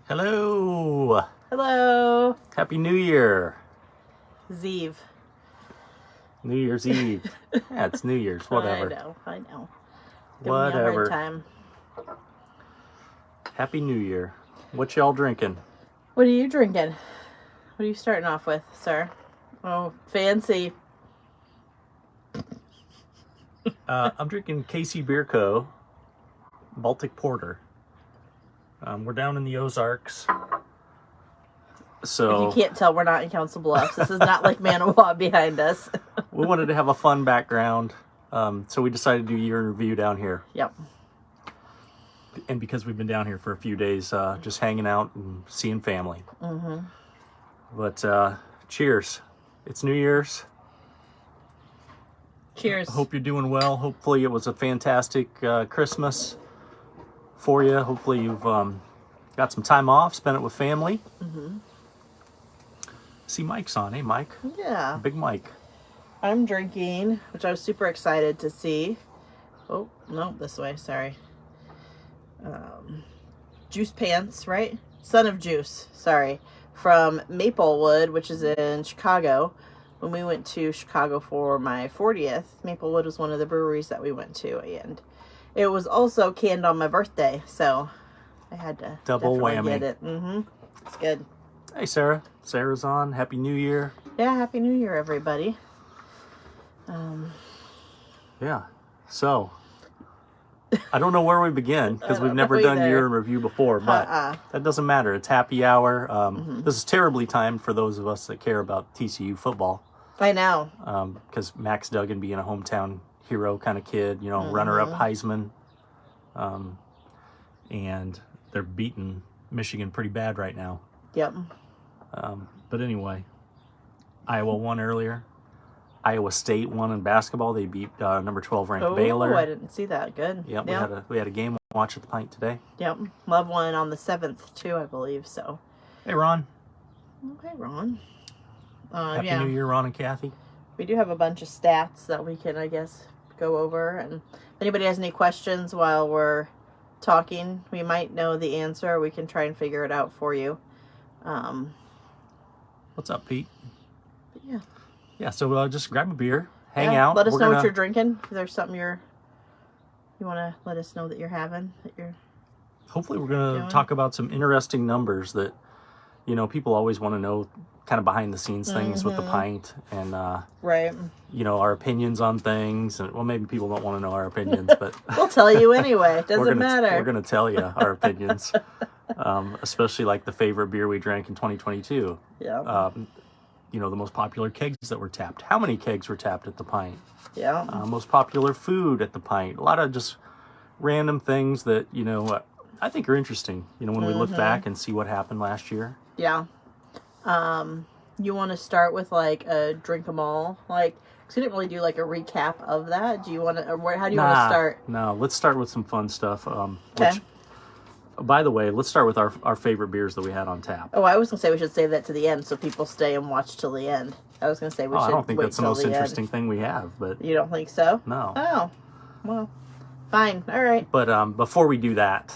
Hello. Hello. Happy New Year. Zeev. New Year's Eve. Yeah, it's New Year's. Whatever. I know. Whatever. Give me a hard time. Happy New Year. What y'all drinking? What are you drinking? What are you starting off with, sir? Oh, fancy. I'm drinking KC Beer Co. Baltic Porter. We're down in the Ozarks. So If you can't tell, we're not in Council Bluffs. This is not like Manawa behind us. we wanted to have a fun background. So we decided to do year in review down here. Yep. And because we've been down here for a few days, just hanging out and seeing family. Mm-hmm. But cheers. It's New Year's. Cheers. Hope you're doing well. Hopefully it was a fantastic Christmas for you. Hopefully you've got some time off, spent it with family. Mm-hmm. See, Mike's on. Hey, Mike. Yeah. Big Mike. I'm drinking, which I was super excited to see. Oh, no, this way. Sorry. Juice Pants, right? Son of Juice. Sorry. From Maplewood, which is in Chicago. When we went to Chicago for my 40th, Maplewood was one of the breweries that we went to, and it was also canned on my birthday, so I had to double whammy. Get it. Mm-hmm. It's good. Hey, Sarah. Sarah's on. Happy New Year. Yeah, Happy New Year, everybody. Yeah. So, I don't know where we begin because we've never done year in review before, but that doesn't matter. It's happy hour. This is terribly timed for those of us that care about TCU football. I know. Because Max Duggan being a hometown hero kind of kid, you know, runner-up Heisman. And they're beating Michigan pretty bad right now. Yep. But anyway, Iowa won earlier. Iowa State won in basketball. They beat number 12 ranked Baylor. Oh, I didn't see that. Good. Yep, we had a game watch at the Pint today. Yep. Love one on the 7th too, I believe. So. Hey, Ron. Okay, Ron. Happy New Year, Ron and Kathy. We do have a bunch of stats that we can, I guess, go over. And if anybody has any questions while we're talking, we might know the answer. We can try and figure it out for you. What's up, Pete? Yeah. Yeah, so just grab a beer, hang out. Let us know what you're drinking. If there's something you want to let us know that you're having. Hopefully we're going to talk about some interesting numbers that, you know, people always want to know, kind of behind the scenes things with the Pint and, right. you know, our opinions on things. And well, maybe people don't want to know our opinions, but we'll tell you anyway. It doesn't matter. We're going to tell you our opinions, especially like the favorite beer we drank in 2022. Yeah. You know, the most popular kegs that were tapped. How many kegs were tapped at the Pint? Yeah. Most popular food at the Pint. A lot of just random things that, you know, I think are interesting, you know, when we look back and see what happened last year. Yeah. You want to start with like a drink 'em all? Like, cause we didn't really do like a recap of that. Do you want to, or how do you want to start? No, let's start with some fun stuff. Okay. Which, by the way, let's start with our favorite beers that we had on tap. Oh, I was going to say we should save that to the end so people stay and watch till the end. I was going to say we should. I don't think wait that's the till most the interesting end. thing we have, but You don't think so? no. Oh, well, fine. All right. But before we do that,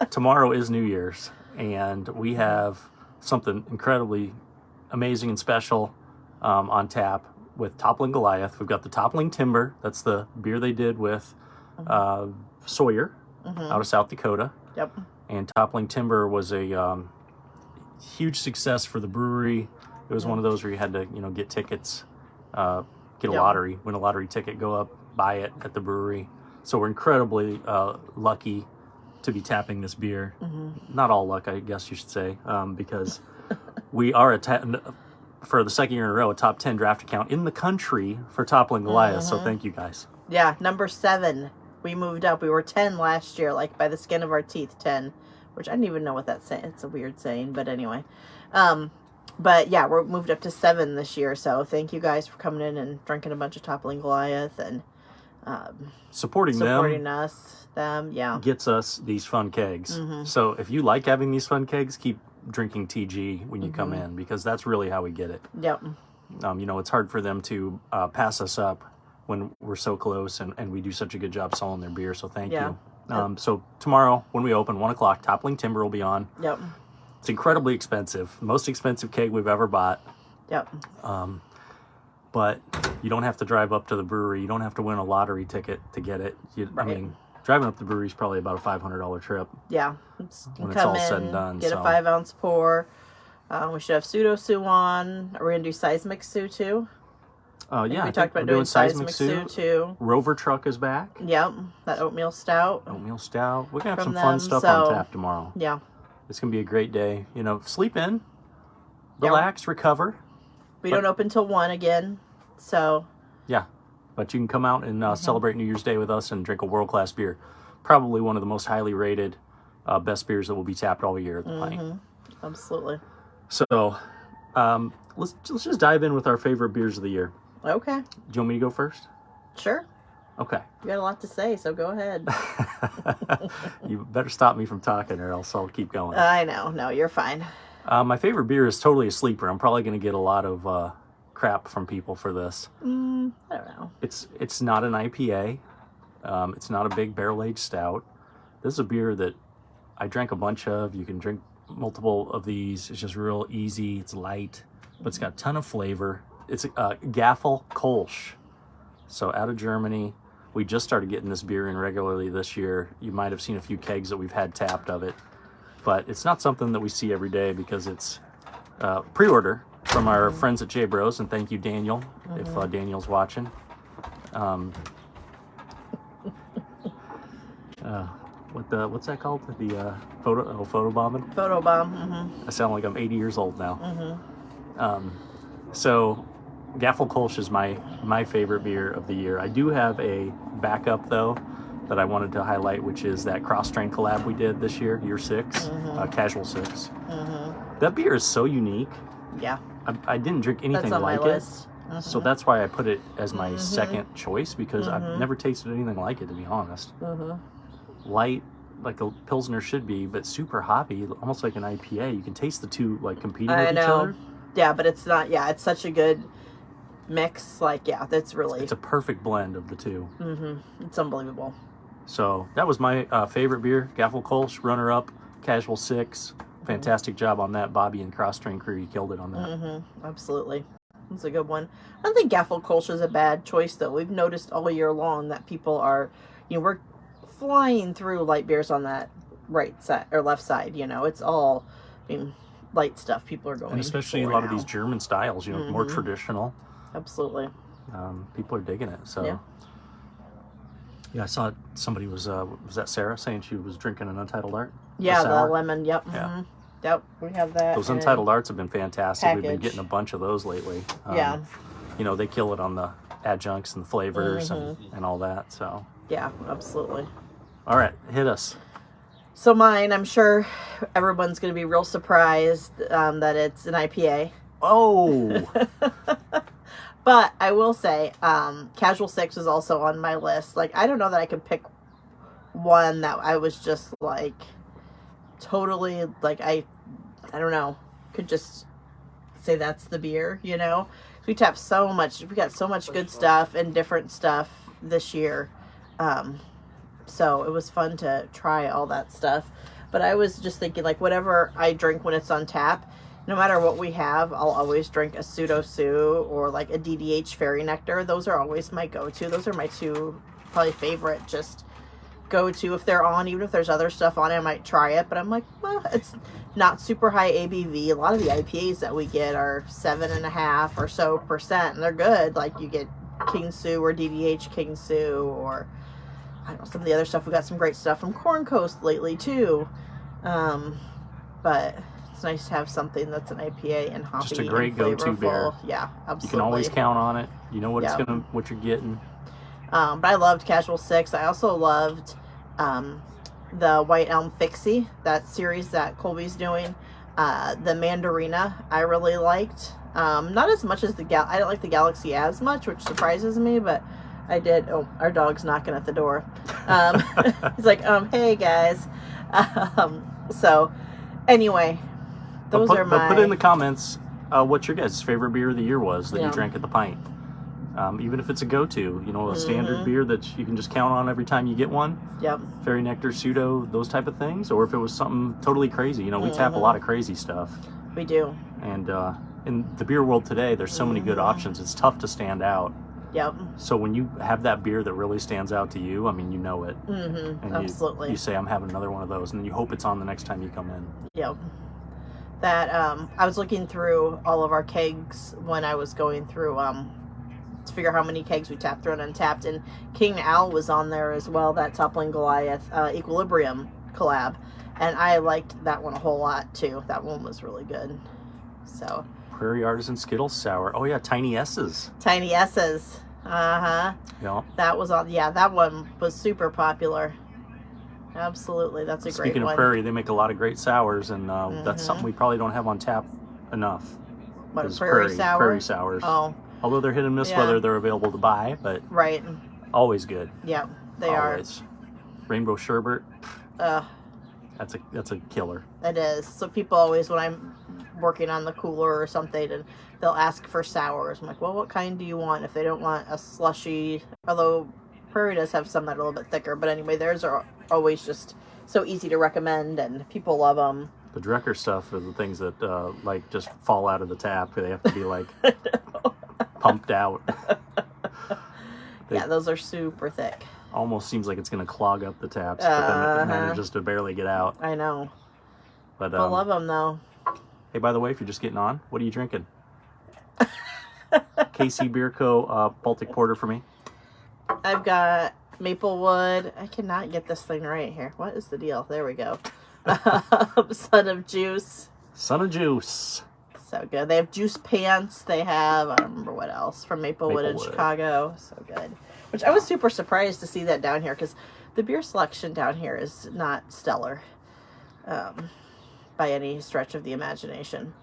tomorrow is New Year's, and we have something incredibly amazing and special on tap with Toppling Goliath. We've got the Toppling Timber. That's the beer they did with Sawyer out of South Dakota. Yep. And Toppling Timber was a huge success for the brewery. It was one of those where you had to, you know, get tickets, get a lottery, win a lottery ticket, go up, buy it at the brewery. So we're incredibly lucky to be tapping this beer. Not all luck, I guess you should say, because we are for the second year in a row, a top 10 draft account in the country for Toppling Goliath. So thank you guys. Yeah, number 7. We moved up. We were 10 last year, like by the skin of our teeth, 10, which I don't even know what that's saying. It's a weird saying, but anyway. But yeah, we're moved up to 7 this year. So thank you guys for coming in and drinking a bunch of Toppling Goliath and supporting them. Yeah, gets us these fun kegs. So if you like having these fun kegs, keep drinking TG when you come in, because that's really how we get it. Yep. You know, it's hard for them to pass us up when we're so close and we do such a good job selling their beer. So thank you. So tomorrow when we open, 1 o'clock, Toppling Timber will be on. Yep. It's incredibly expensive. Most expensive keg we've ever bought. Yep. But you don't have to drive up to the brewery. You don't have to win a lottery ticket to get it. Right. I mean, driving up to the brewery is probably about a $500 trip. Yeah. When it's all said and done. Get a 5-ounce pour. We should have Pseudo Sue on. Are we going to do Seismic Sue too? Yeah. We talked about doing Seismic Sue too. Rover Truck is back. Yep. That oatmeal stout. Oatmeal stout. We're going to have some From fun them, stuff so- on tap tomorrow. Yeah. It's going to be a great day. You know, sleep in, relax, recover. We don't open till 1 again. So. Yeah. But you can come out and celebrate New Year's Day with us and drink a world-class beer. Probably one of the most highly rated, best beers that will be tapped all year at the Pint. Absolutely. So, let's just dive in with our favorite beers of the year. Okay. Do you want me to go first? Sure. Okay. You got a lot to say, so go ahead. You better stop me from talking or else I'll keep going. I know. No, you're fine. My favorite beer is totally a sleeper. I'm probably going to get a lot of crap from people for this. I don't know. It's not an IPA. It's not a big barrel-aged stout. This is a beer that I drank a bunch of. You can drink multiple of these. It's just real easy. It's light, but it's got a ton of flavor. It's Gaffel Kolsch. So out of Germany. We just started getting this beer in regularly this year. You might have seen a few kegs that we've had tapped of it. But it's not something that we see every day because it's pre-order from our friends at J Bros. And thank you, Daniel, if Daniel's watching. What's that called? The photobombing? Photobomb. I sound like I'm 80 years old now. So Gaffel Kolsch is my favorite beer of the year. I do have a backup though that I wanted to highlight, which is that cross-strain collab we did this year, year 6, Casual 6. That beer is so unique. Yeah. I didn't drink anything That's on like my it. list. So that's why I put it as my second choice, because I've never tasted anything like it, to be honest. Light, like a Pilsner should be, but super hoppy, almost like an IPA. You can taste the two like competing with each other. Yeah, but it's not. Yeah, it's such a good mix. Like, yeah, that's really. It's a perfect blend of the two. It's unbelievable. So that was my favorite beer, Gaffel Kolsch, runner-up, Casual 6. Fantastic job on that, Bobby and Cross Train Crew. You killed it on that. Absolutely. It's a good one. I don't think Gaffel Kolsch is a bad choice, though. We've noticed all year long that people are, we're flying through light beers on that right side or left side. It's all, light stuff people are going. And especially a lot of these German styles, more traditional. Absolutely. People are digging it. So. Yeah, I saw somebody was that Sarah saying she was drinking an Untitled Art? Yeah, the lemon. Yep. Yeah. Yep. We have that. Those Untitled Arts have been fantastic. Package. We've been getting a bunch of those lately. Yeah. They kill it on the adjuncts and the flavors and all that. So. Yeah, absolutely. All right, hit us. So mine, I'm sure everyone's going to be real surprised that it's an IPA. Oh. But I will say, Casual 6 is also on my list. Like, I don't know that I could pick one that I was just, like, totally, like, I don't know, could just say that's the beer, We tapped so much, we got so much good stuff and different stuff this year. So it was fun to try all that stuff. But I was just thinking, like, whatever I drink when it's on tap, no matter what we have, I'll always drink a Pseudo Sue or like a DDH Fairy Nectar. Those are always my go-to. Those are my two probably favorite just go-to if they're on. Even if there's other stuff on it, I might try it. But I'm like, well, it's not super high ABV. A lot of the IPAs that we get are 7.5% or so, and they're good. Like you get King Sue or DDH King Sue, or I don't know, some of the other stuff. We got some great stuff from Corn Coast lately too. But it's nice to have something that's an IPA and hoppy. Just a great go-to beer. Yeah, absolutely. You can always count on it. You know what what you're getting. But I loved Casual 6. I also loved the White Elm Fixie, that series that Colby's doing. The Mandarina I really liked. Not as much as I don't like the Galaxy as much, which surprises me, but I did. Oh, our dog's knocking at the door. He's like, hey guys. So anyway, those are my... But put in the comments what your guys' favorite beer of the year was that you drank at the Pint. Even if it's a go-to, a standard beer that you can just count on every time you get one. Yep. Fairy Nectar, Pseudo, those type of things. Or if it was something totally crazy. We tap a lot of crazy stuff. We do. And in the beer world today, there's so many good options. It's tough to stand out. Yep. So when you have that beer that really stands out to you, you know it. And absolutely. You say, I'm having another one of those, and then you hope it's on the next time you come in. Yep. That, I was looking through all of our kegs when I was going through, to figure out how many kegs we tapped through and untapped, and King Owl was on there as well, that Toppling Goliath Equilibrium collab, and I liked that one a whole lot too. That one was really good. So Prairie Artisan Skittles Sour. Oh yeah, Tiny S's. Tiny S's. Yeah. That was on. Yeah, that one was super popular. Absolutely, that's a great one. Speaking of Prairie, they make a lot of great sours, and that's something we probably don't have on tap enough. What, Prairie Sour? Prairie Sours. Oh. Although they're hit and miss whether they're available to buy, but right. Always good. Yeah, they always. are. Rainbow Sherbet. That's a killer. It is. So people always, when I'm working on the cooler or something, and they'll ask for sours. I'm like, well, what kind do you want? If they don't want a slushy, although Prairie does have some that are a little bit thicker, but anyway, theirs are always just so easy to recommend, and people love them. The Drecker stuff are the things that just fall out of the tap. They have to be pumped out. Yeah, those are super thick. Almost seems like it's going to clog up the taps, but then it manages to barely get out. I know. But I love them though. Hey, by the way, if you're just getting on, what are you drinking? KC Beer Co. Baltic Porter for me. I've got Maplewood. I cannot get this thing right here. What is the deal? There we go. Son of Juice. Son of Juice. So good. They have Juice Pants. They have, I don't remember what else, from Maplewood in Chicago. So good. Which I was super surprised to see that down here, because the beer selection down here is not stellar by any stretch of the imagination.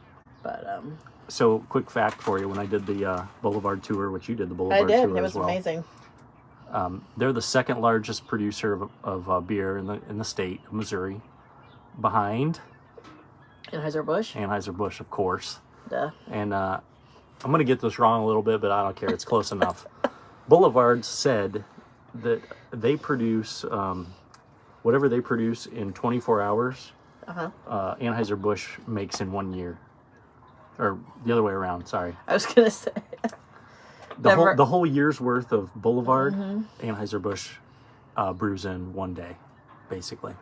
But so, quick fact for you: when I did the Boulevard tour, which you did the Boulevard tour as well, it was amazing. They're the second largest producer of beer in the state of Missouri, behind Anheuser-Busch. Anheuser-Busch, of course. Duh. And I'm going to get this wrong a little bit, but I don't care. It's close enough. Boulevard said that they produce whatever they produce in 24 hours. Anheuser-Busch makes in 1 year, or the other way around. Sorry, I was gonna say the whole year's worth of Boulevard Anheuser-Busch brews in 1 day, basically.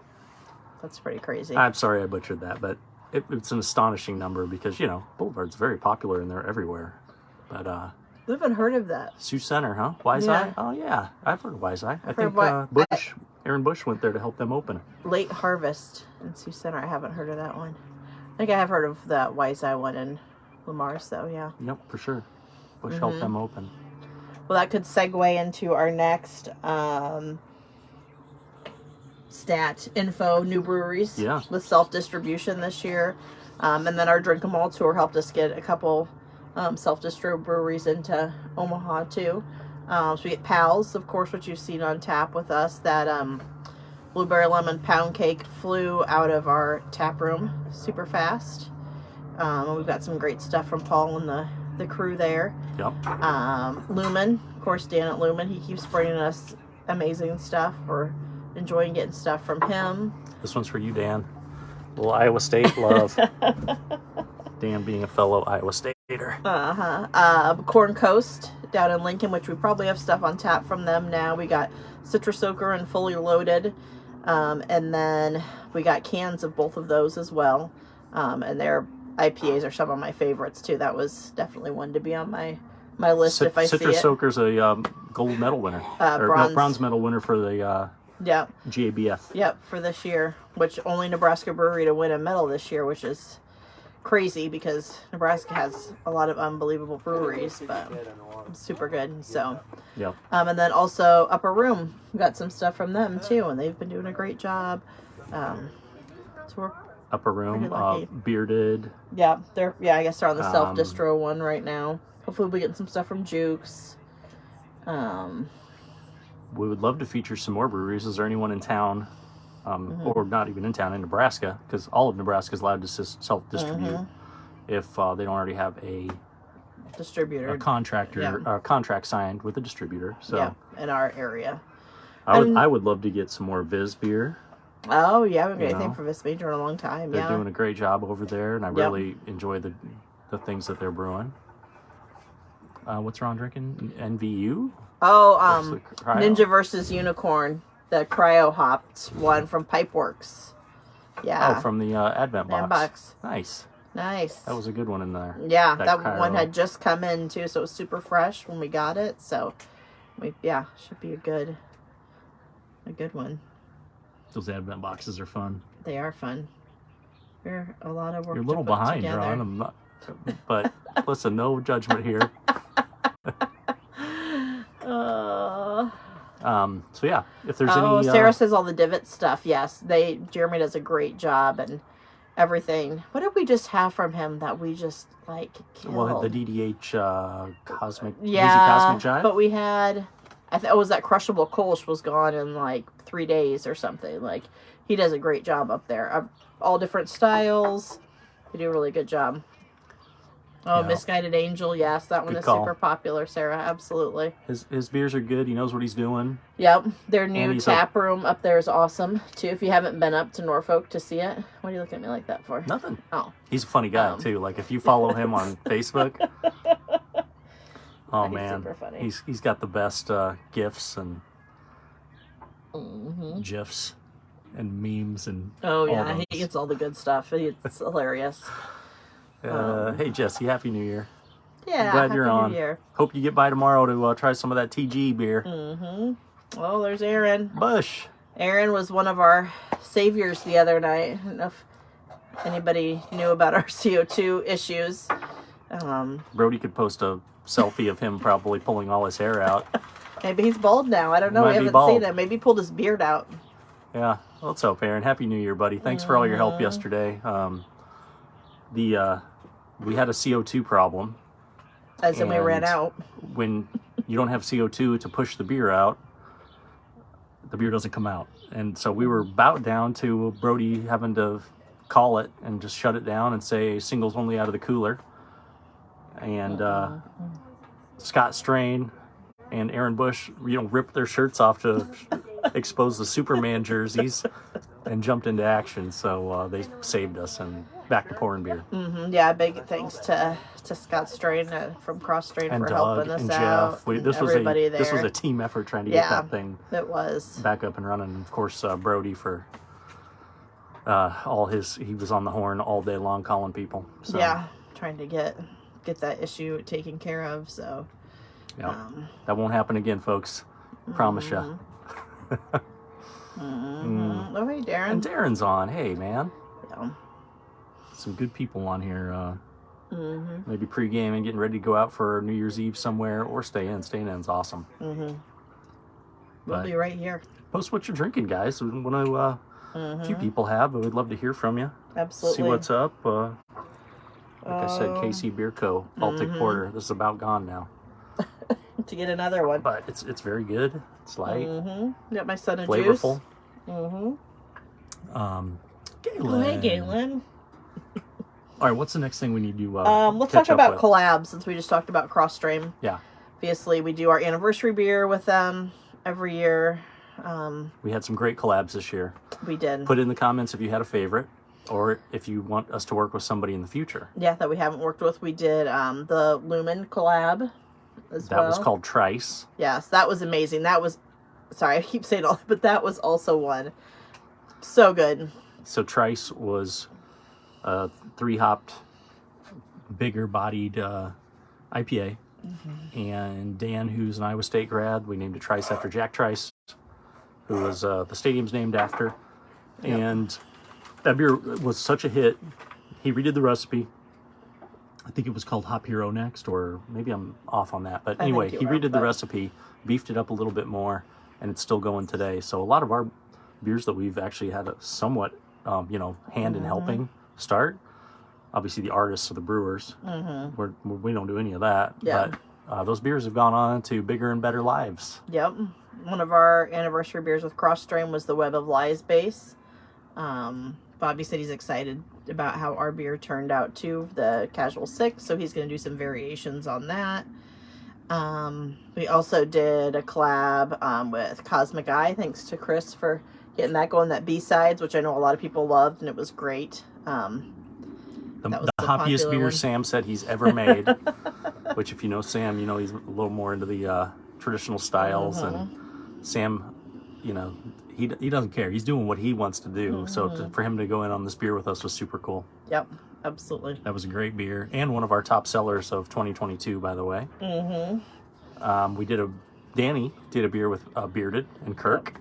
That's pretty crazy. I'm sorry I butchered that, but it's an astonishing number because Boulevard's very popular and they're everywhere. But I haven't heard of that. Sioux Center, huh? Wise Eye? Oh yeah, I've heard of Wise Eye. I think Aaron Bush went there to help them open. Late Harvest in Sioux Center. I haven't heard of that one. I think I have heard of that Wise Eye one in Lamar's, though. Yeah. Yep, for sure. Bush helped them open. Well, that could segue into our next stat info: new breweries. Yeah. With self-distribution this year, and then our Drink 'Em All tour helped us get a couple self-distro breweries into Omaha too. So we get Pals, of course, which you've seen on tap with us. That blueberry lemon pound cake flew out of our tap room super fast. We've got some great stuff from Paul and the crew there. Yep. Lumen, of course, Dan at Lumen, he keeps bringing us amazing stuff. We're enjoying getting stuff from him. This one's for you, Dan. A little Iowa State love. Dan being a fellow Iowa Stater. Corn Coast down in Lincoln, which we probably have stuff on tap from them now. We got Citrus Soaker and Fully Loaded, and then we got cans of both of those as well. And their IPAs are some of my favorites too. That was definitely one to be on my list if I see it. Citrus Soaker's a gold medal winner, bronze medal winner for the GABF. Yep, for this year, which only Nebraska brewery to win a medal this year, which is crazy because Nebraska has a lot of unbelievable breweries, but super good. So yeah. And then also Upper Room, we got some stuff from them too, and they've been doing a great job. So we're Upper Room, Bearded. Yeah, I guess they're on the self distro one right now. Hopefully we'll be getting some stuff from Jukes. We would love to feature some more breweries. Is there anyone in town, or not even in town, in Nebraska, because all of Nebraska is allowed to self-distribute if they don't already have a distributor. a contractor, contract signed with a distributor. So yeah, in our area. I would love to get some more Viz beer. Oh yeah, we haven't got anything for Viz Major in a long time. They're doing a great job over there, and I really enjoy the things that they're brewing. What's Ron drinking? NVU? Oh, Ninja versus Unicorn, the cryo hopped one from Pipeworks. Yeah. Oh, from the Advent box. Nice. That was a good one in there. Yeah, that one had just come in too, so it was super fresh when we got it. So, should be a good one. Those Advent boxes are fun. They are fun. They're a lot of work. You're a little behind, together. Ron. I'm not, but listen, no judgment here. So yeah, if there's any. Sarah says all the divot stuff. Yes, Jeremy does a great job and everything. What did we just have from him that we just like killed? Well, the DDH Cosmic, yeah, Jive. But we had, it was that crushable Kolsch was gone in like 3 days or something. Like he does a great job up there. All different styles. They do a really good job. Oh, Misguided Angel, yes, that one is super popular, Sarah, absolutely. His beers are good. He knows what he's doing. Yep, their new tap room up there is awesome, too. If you haven't been up to Norfolk to see it, what are you looking at me like that for? Nothing. Oh. He's a funny guy, too. Like, if you follow him on Facebook, oh, man, super funny. He's got the best GIFs and GIFs and memes and he gets all the good stuff. It's hilarious. Hey Jesse, Happy New Year. Yeah, glad you're on. New Year. Hope you get by tomorrow to try some of that TG beer. Oh, there's Aaron. Bush. Aaron was one of our saviors the other night. I don't know if anybody knew about our CO2 issues. Brody could post a selfie of him probably pulling all his hair out. Maybe he's bald now. I don't know. We haven't seen him. Maybe he pulled his beard out. Yeah, let's hope, Aaron. Happy New Year, buddy. Thanks for all your help yesterday. We had a CO2 problem. As in we ran out. When you don't have CO2 to push the beer out, the beer doesn't come out. And so we were about down to Brody having to call it and just shut it down and say singles only out of the cooler. And Scott Strain and Aaron Bush, ripped their shirts off to expose the Superman jerseys and jumped into action. So they saved us and back to pouring beer. Yeah, big thanks to Scott Strain from Cross Strain for helping us out. Jeff. This was a team effort trying to get that thing back up and running. And of course, Brody for he was on the horn all day long calling people. So. Yeah, trying to get that issue taken care of. So that won't happen again, folks. Promise you. Oh, hey, Darren. And Darren's on. Hey, man. Yeah. Some good people on here. Maybe pre-gaming, getting ready to go out for New Year's Eve somewhere, or stay in. Staying in's awesome. We'll be right here. Post what you're drinking, guys. We want to. A few people have, but we'd love to hear from you. Absolutely. See what's up. Like I said, KC Beer Co. Baltic Porter. This is about gone now. To get another one. But it's very good. It's light. Got my son a flavorful. Juice. Galen. Hey, Galen. All right, what's the next thing we need to let's talk about collabs, since we just talked about Cross Stream. Yeah. Obviously, we do our anniversary beer with them every year. We had some great collabs this year. We did. Put in the comments if you had a favorite, or if you want us to work with somebody in the future. Yeah, that we haven't worked with. We did the Lumen collab as well. That was called Trice. Yes, that was amazing. That was, sorry, I keep saying all, but that was also one. So good. So Trice was a 3-hopped, bigger-bodied IPA. And Dan, who's an Iowa State grad, we named it Trice after Jack Trice, who was the stadium's named after. Yep. And that beer was such a hit. He redid the recipe. I think it was called Hop Hero Next, or maybe I'm off on that. But anyway, he redid the recipe, beefed it up a little bit more, and it's still going today. So a lot of our beers that we've actually had a somewhat, hand in helping start. Obviously, the artists are the brewers. We don't do any of that. Yeah. But those beers have gone on to bigger and better lives. Yep. One of our anniversary beers with Cross Stream was the Web of Lies base. Bobby said he's excited about how our beer turned out too, the Casual 6, so he's going to do some variations on that. We also did a collab with Cosmic Eye, thanks to Chris for getting that going, that B-Sides, which I know a lot of people loved, and it was great. The hoppiest beer Sam said he's ever made, which if you know Sam, you know he's a little more into the traditional styles, and Sam, you know, he doesn't care. He's doing what he wants to do, so for him to go in on this beer with us was super cool. Yep, absolutely. That was a great beer, and one of our top sellers of 2022, by the way. Danny did a beer with Bearded and Kirk.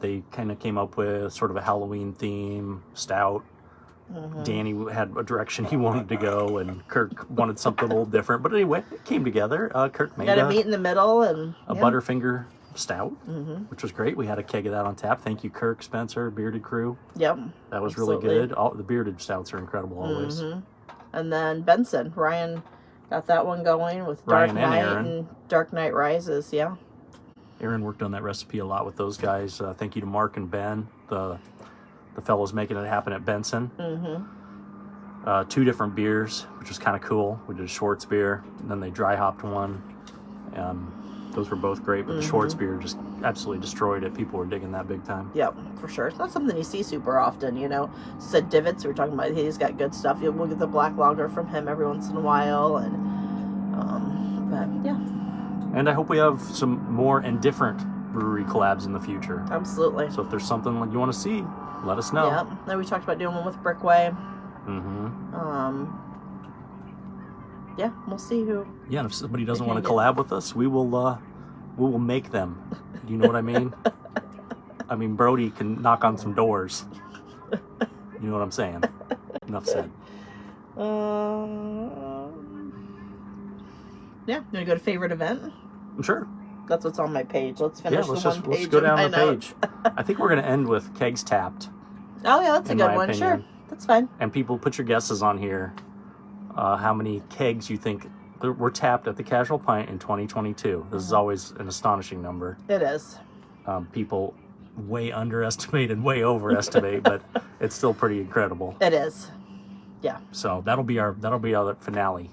They kind of came up with sort of a Halloween theme, stout. Danny had a direction he wanted to go, and Kirk wanted something a little different. But anyway, it came together. Kirk made a meet in the middle and a Butterfinger stout, which was great. We had a keg of that on tap. Thank you, Kirk, Spencer, Bearded crew. Yep, that was really good. All the Bearded stouts are incredible always. And then Benson, Ryan got that one going with Dark Knight and Dark Knight Rises. Yeah, Aaron worked on that recipe a lot with those guys. Thank you to Mark and Ben, the fellows making it happen at Benson. 2 different beers, which was kind of cool. We did a Schwartz beer, and then they dry hopped one. Those were both great, but the Schwartz beer just absolutely destroyed it. People were digging that big time. Yep, for sure. It's not something you see super often, you know. Said Divots, we were talking about, he's got good stuff. We'll get the black lager from him every once in a while, and but yeah. And I hope we have some more and different brewery collabs in the future. Absolutely. So if there's something you want to see, let us know. Yeah, then we talked about doing one with Brickway. Yeah, we'll see who. Yeah, and if somebody doesn't want to collab with us, we will make them. You know what I mean? I mean, Brody can knock on some doors. You know what I'm saying? Enough said. Yeah, you want to go to favorite event? Sure. That's what's on my page. Let's finish let's page go down the notes. page. I think we're going to end with Kegs Tapped. Oh, yeah, that's a good one. Opinion. Sure. That's fine. And people, put your guesses on here. How many kegs you think were tapped at the Casual Pint in 2022. This is always an astonishing number. It is. People way underestimate and way overestimate, but it's still pretty incredible. It is. Yeah. So that'll be our finale.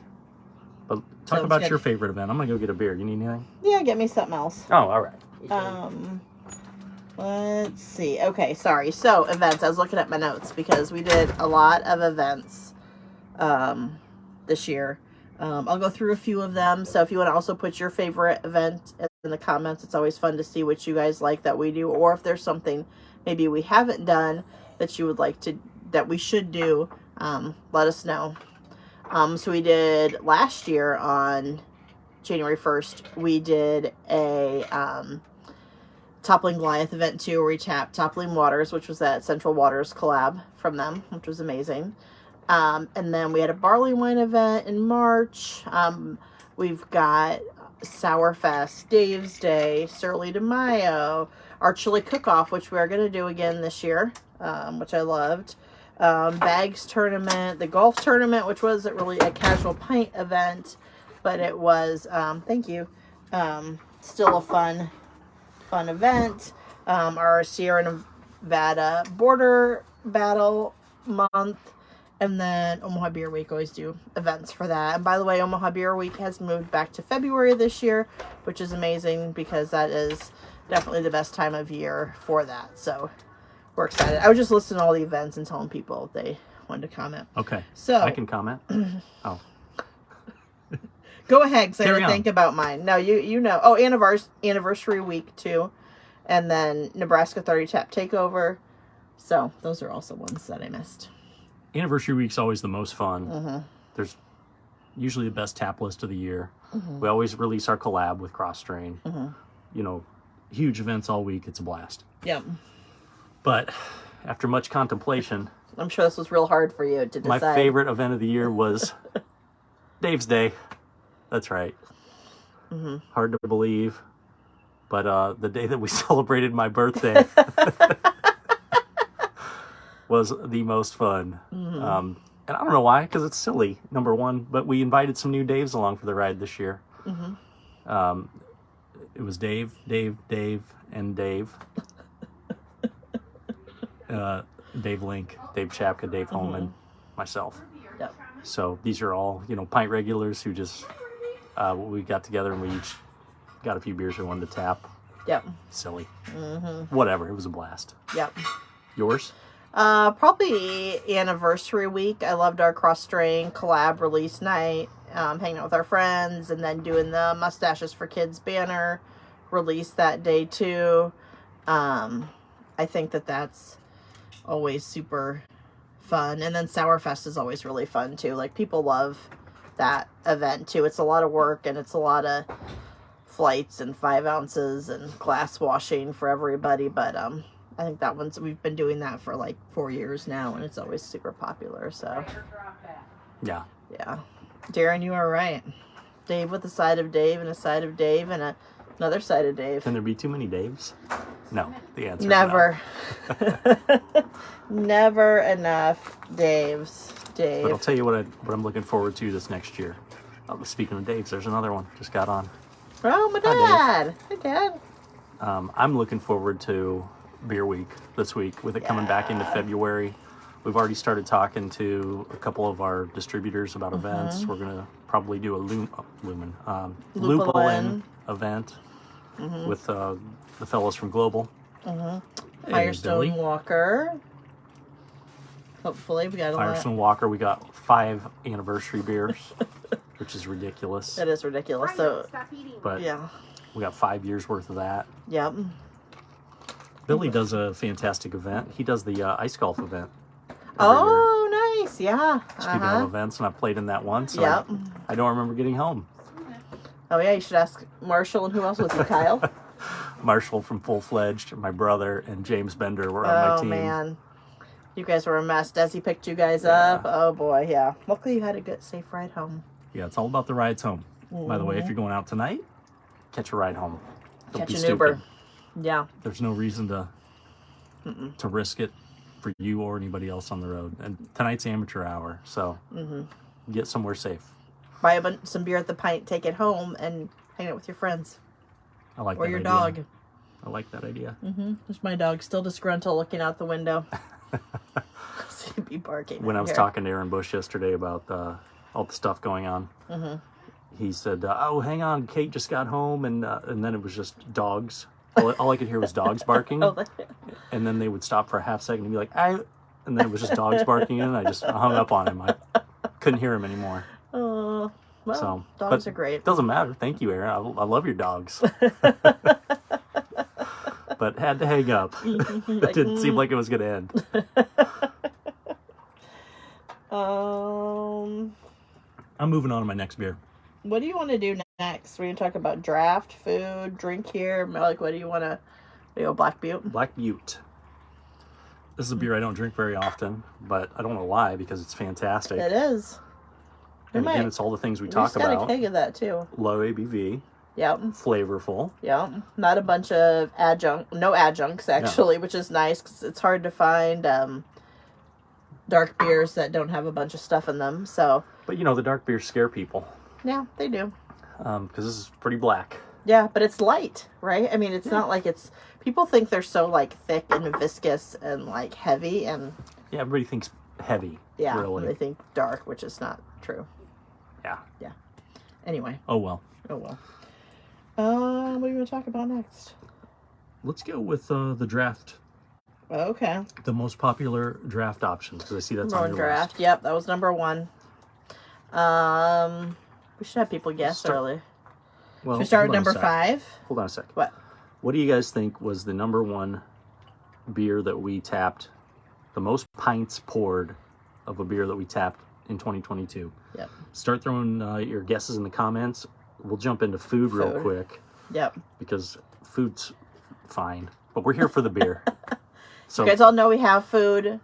But talk about your favorite event. I'm gonna go get a beer. You need anything? Yeah, get me something else. Oh, all right. Let's see. Okay, sorry. So events. I was looking at my notes because we did a lot of events this year. I'll go through a few of them. So if you want to also put your favorite event in the comments, it's always fun to see what you guys like that we do, or if there's something maybe we haven't done that you would like that we should do, let us know. So we did last year on January 1st, we did a Toppling Goliath event too, where we tapped Toppling Waters, which was that Central Waters collab from them, which was amazing. And then we had a barley wine event in March. We've got Sourfest, Dave's Day, Surly de Mayo, our chili cook-off, which we're going to do again this year, which I loved. Bags tournament, the golf tournament, which wasn't really a Casual Pint event, but it was, thank you, still a fun event. Our Sierra Nevada border battle month, and then Omaha Beer Week, always do events for that. And by the way, Omaha Beer Week has moved back to February this year, which is amazing because that is definitely the best time of year for that. So we're excited. I was just listing all the events and telling people if they wanted to comment. Okay. So I can comment. Oh. Go ahead, because I didn't think about mine. No, you know. Oh, anniversary week too. And then Nebraska 30 Tap Takeover. So those are also ones that I missed. Anniversary week's always the most fun. There's usually the best tap list of the year. We always release our collab with Cross Strain. You know, huge events all week. It's a blast. Yep. But after much contemplation, I'm sure this was real hard for you to decide. My favorite event of the year was Dave's Day. That's right. Hard to believe, but the day that we celebrated my birthday was the most fun. And I don't know why, because it's silly, number one, but we invited some new Daves along for the ride this year. It was Dave, and Dave. Dave Link, Dave Chapka, Dave Holman, myself. Yep. So these are all, Pint regulars who just, we got together and we each got a few beers we wanted to tap. Yep. Silly. Whatever. It was a blast. Yep. Yours? Probably anniversary week. I loved our cross-strain collab release night, hanging out with our friends, and then doing the Mustaches for Kids banner release that day too. I think that's always super fun. And then Sourfest is always really fun too. Like, people love that event too. It's a lot of work and it's a lot of flights and 5 ounces and glass washing for everybody. But I think that we've been doing that for like 4 years now, and it's always super popular. So Yeah. yeah. Darren, you are right. Dave with a side of Dave and a side of Dave and another side of Dave. Can there be too many Daves? No. The answer Never. is no. Never enough Daves. Dave. But I'll tell you what I'm looking forward to this next year. Speaking of Daves, there's another one. Just got on. Oh, my dad. Hi, Dad. I'm looking forward to Beer Week this week, with it coming back into February. We've already started talking to a couple of our distributors about events. We're going to probably do a Lupulin event with the fellows from Global. Firestone Walker. Hopefully, we got a lot. Firestone Walker. We got 5 anniversary beers, which is ridiculous. That is ridiculous. So, But yeah. we got 5 years worth of that. Yep. Billy does a fantastic event. He does the ice golf event. Oh, nice. Yeah. Speaking of events, and I've played in that once. So Yep. I don't remember getting home. Oh, yeah. You should ask Marshall, and who else was you, Kyle? Marshall from Full Fledged, my brother, and James Bender were on my team. Oh, man. You guys were a mess. Desi picked you guys up. Oh, boy. Yeah. Luckily, you had a good, safe ride home. Yeah, it's all about the rides home. By the way, if you're going out tonight, catch a ride home. Don't Catch be an stupid. Uber. Yeah. There's no reason to risk it for you or anybody else on the road. And tonight's amateur hour, so get somewhere safe. Buy some beer at the Pint, take it home, and hang out with your friends. I like or that your idea. dog. I like that idea. There's my dog, still disgruntled, looking out the window. See him be barking. When I was here. talking to Aaron Bush yesterday about all the stuff going on, he said, "Oh, hang on, Kate just got home," and then it was just dogs. All I could hear was dogs barking, and then they would stop for a half second and be like, "I," and then it was just dogs barking, and I just hung up on him. I couldn't hear him anymore. Oh, well, So, dogs but are great. Doesn't matter. Thank you, Aaron. I love your dogs. But had to hang up. It didn't seem like it was going to end. I'm moving on to my next beer. What do you want to do next? We're going to talk about draft, food, drink here. Like, what do you want to do? Black Butte? Black Butte. This is a beer I don't drink very often, but I don't know why, because it's fantastic. It is. And again, it's all the things we We talk just got about. a keg of that, too. Low ABV. Yep. Flavorful. Yep. Not a bunch of no adjuncts, actually, which is nice, because it's hard to find dark beers that don't have a bunch of stuff in them, so. But, the dark beers scare people. Yeah, they do. Because this is pretty black. Yeah, but it's light, right? I mean, it's not like it's... People think they're so, like, thick and viscous and, like, heavy, and... Yeah, everybody thinks heavy. Yeah, really. they think dark, which is not true. Yeah. Yeah. Anyway. Oh, well. Oh, well. What are you going to talk about next? Let's go with the draft. Okay. The most popular draft options, because I see that's on your draft. list. Yep, that was number 1. We should have people guess early. Well, Should we start hold with on a number sec. 5? Hold on a sec. What? What do you guys think was the number 1 beer that we tapped, the most pints poured of a beer that we tapped in 2022? Yep. Start throwing your guesses in the comments. We'll jump into food real quick, Yep. because food's fine, but we're here for the beer. So You guys all know we have food.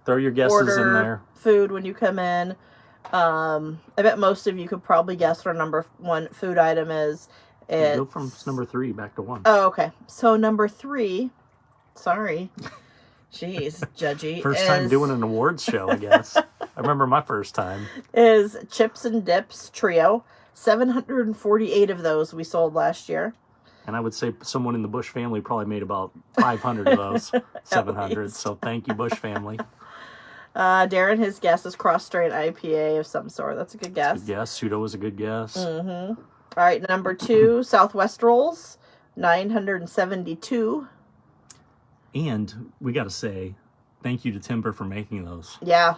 throw your guesses in there. Food when you come in. I bet most of you could probably guess what our number 1 food item is. Go from number 3 back to 1. Oh, okay. So number 3, sorry. Jeez, judgy. First time doing an awards show, I guess. I remember my first time. Is Chips and Dips Trio. 748 of those we sold last year. And I would say someone in the Bush family probably made about 500 of those, 700. So thank you, Bush family. Darren, his guess is cross-strain IPA of some sort. That's a good guess. Good guess. Pseudo was a good guess. All right, number 2, Southwest Rolls, 972. And we got to say thank you to Timber for making those. Yeah.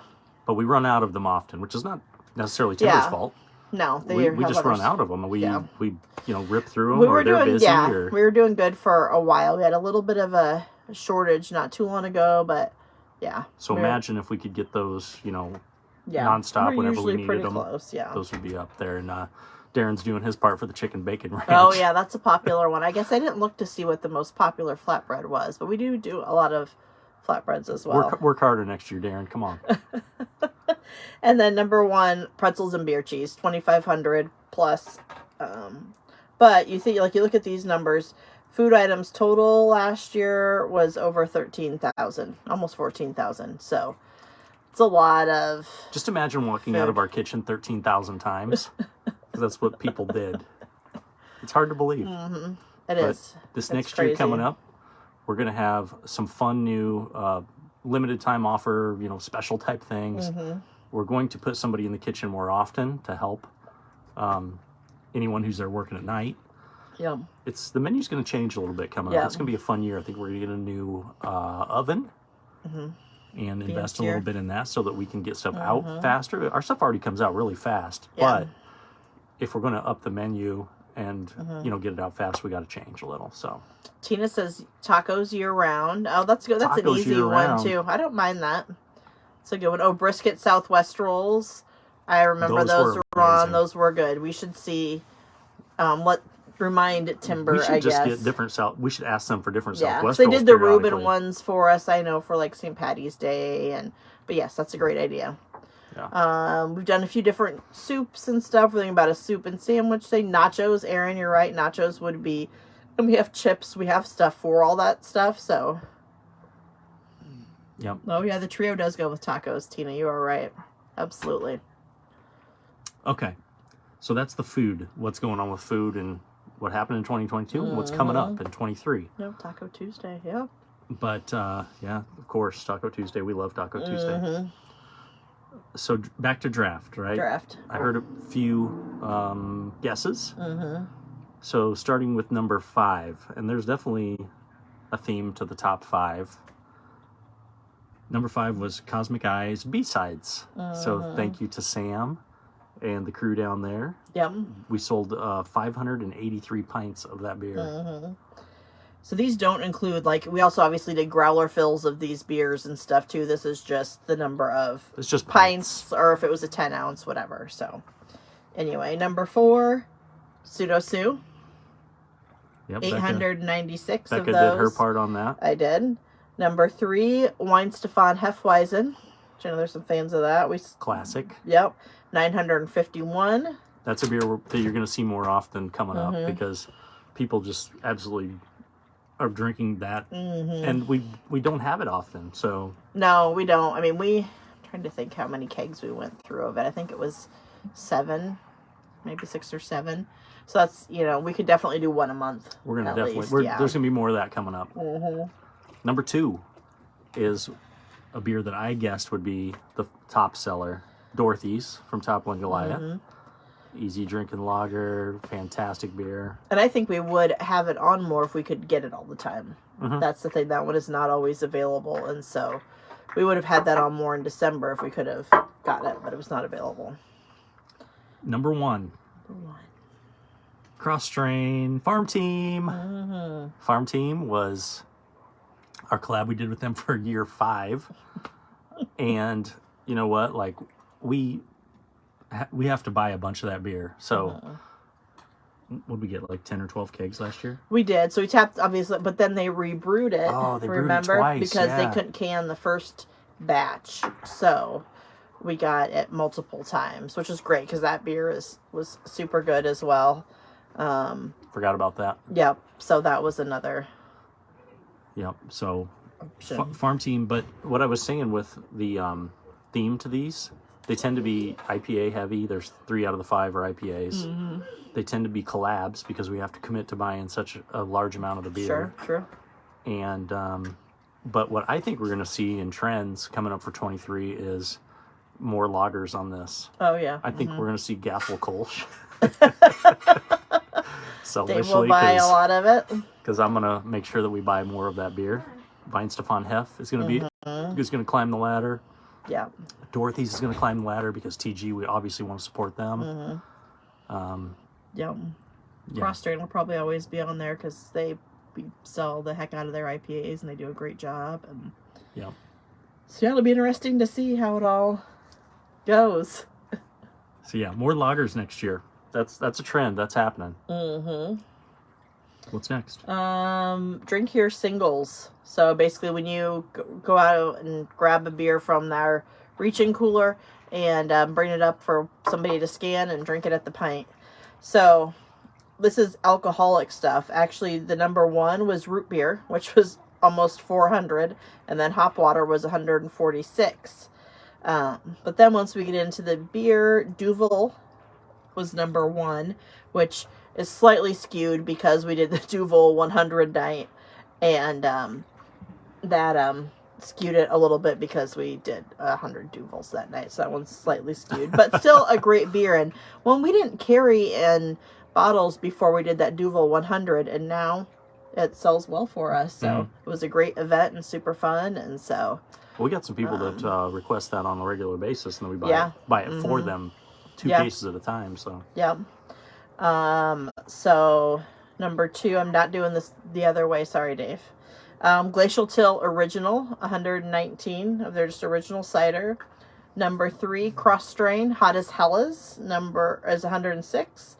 But we run out of them often, which is not necessarily Timber's fault. No, we just run out of them. We rip through them, we or were they're doing, busy. Yeah, or... we were doing good for a while. We had a little bit of a shortage not too long ago, but yeah. So imagine if we could get those, nonstop whenever we needed them. Close, yeah. Those would be up there. And Darren's doing his part for the chicken bacon ranch. Oh yeah, that's a popular one. I guess I didn't look to see what the most popular flatbread was, but we do a lot of flatbreads as well. Work harder next year, Darren. Come on. And then number 1, pretzels and beer cheese, 2,500 plus. But you look at these numbers. Food items total last year was over 13,000, almost 14,000. So it's a lot of. Just imagine walking out of our kitchen 13,000 times. That's what people did. It's hard to believe. It is. This next year coming up, we're going to have some fun new limited time offer, special type things. We're going to put somebody in the kitchen more often to help anyone who's there working at night. Yeah. The menu's going to change a little bit coming up. It's going to be a fun year. I think we're going to get a new oven and invest a little bit in that so that we can get stuff out faster. Our stuff already comes out really fast, but if we're going to up the menu and get it out fast, we got to change a little. So Tina says tacos year round. Oh, that's good. That's an easy one too. I don't mind that. It's a good one. Oh, brisket Southwest rolls. I remember those were on. Those were good. We should see. Remind Timber. We should I just guess. get different We should ask them for different Southwest. Southwest. They did the Reuben ones for us. I know for like St. Patty's Day, but yes, that's a great idea. Yeah. We've done a few different soups and stuff. We're thinking about a soup and sandwich. Say nachos. Aaron, you're right. Nachos would be. And we have chips. We have stuff for all that stuff. So. Yep. Oh yeah, the trio does go with tacos. Tina, you are right. Absolutely. Okay, so that's the food. What's going on with food and what happened in 2022 and what's coming up in 23. Yep, Taco Tuesday. Yeah. But yeah, of course, Taco Tuesday. We love Taco Tuesday. So back to draft, right? Draft. I heard a few guesses. So starting with number 5, and there's definitely a theme to the top 5. Number 5 was Cosmic Eyes B-Sides. So thank you to Sam and the crew down there. Yep. We sold 583 pints of that beer. So these don't include, we also obviously did growler fills of these beers and stuff too. This is just the number of it's just pints, or if it was a 10 ounce, whatever. So anyway, number 4, Pseudo Sue. Yep, 896 Becca of those. did her part on that. I did. Number 3, Weinstefan Hefeweizen. Which I know there's some fans of that. Classic. Yep. 951. That's a beer that you're going to see more often coming up because people just absolutely are drinking that, and we don't have it often. So no, we don't. I mean, I'm trying to think how many kegs we went through of it. I think it was 7, maybe 6 or 7. So that's we could definitely do one a month. We're gonna definitely. There's gonna be more of that coming up. Number 2 is a beer that I guessed would be the top seller, Dorothy's from Toppling Goliath. Easy drinking lager, fantastic beer. And I think we would have it on more if we could get it all the time. That's the thing. That one is not always available, and so we would have had that on more in December if we could have got it, but it was not available. Number 1. Cross Strain Farm Team. Farm Team was our collab we did with them for year 5. And you know what? We have to buy a bunch of that beer. So what did we get, 10 or 12 kegs last year? We did. So we tapped, obviously, but then they rebrewed it. Oh, they brewed it twice, because they couldn't can the first batch. So we got it multiple times, which is great because that beer was super good as well. Forgot about that. Yep. So that was another. Yep. So Farm Team. But what I was saying with the theme to these They tend to be IPA heavy. There's 3 out of the 5 are IPAs. Mm-hmm. They tend to be collabs because we have to commit to buying such a large amount of the beer. Sure. And but what I think we're going to see in trends coming up for 23 is more lagers on this. Oh yeah. I think we're going to see Gaffel Kolsch. They will buy a lot of it. Because I'm going to make sure that we buy more of that beer. Weinstefan Hef is going to be who's going to climb the ladder. Yeah. Dorothy's is going to climb the ladder because TG, we obviously want to support them. Yeah. Cross Strain will probably always be on there because they sell the heck out of their IPAs and they do a great job. And yeah. So yeah, it'll be interesting to see how it all goes. So yeah, more lagers next year. That's a trend. That's happening. What's next? Drink here singles. So basically when you go out and grab a beer from their reach-in cooler and bring it up for somebody to scan and drink it at the pint. So this is alcoholic stuff. Actually, the number 1 was root beer, which was almost 400, and then hop water was 146. But then once we get into the beer, Duvel was number 1, which is slightly skewed because we did the Duvel 100 night, and that skewed it a little bit because we did 100 Duvels that night, so that one's slightly skewed, but still a great beer. And when we didn't carry in bottles before we did that Duvel 100, and now it sells well for us, so it was a great event and super fun. And so we got some people that request that on a regular basis, and then we buy it for them 2 cases at a time. So so number 2, I'm not doing this the other way, sorry Dave. Glacial Till Original, 119 of their just original cider. Number 3, Cross Strain Hot as Hellas, is 106.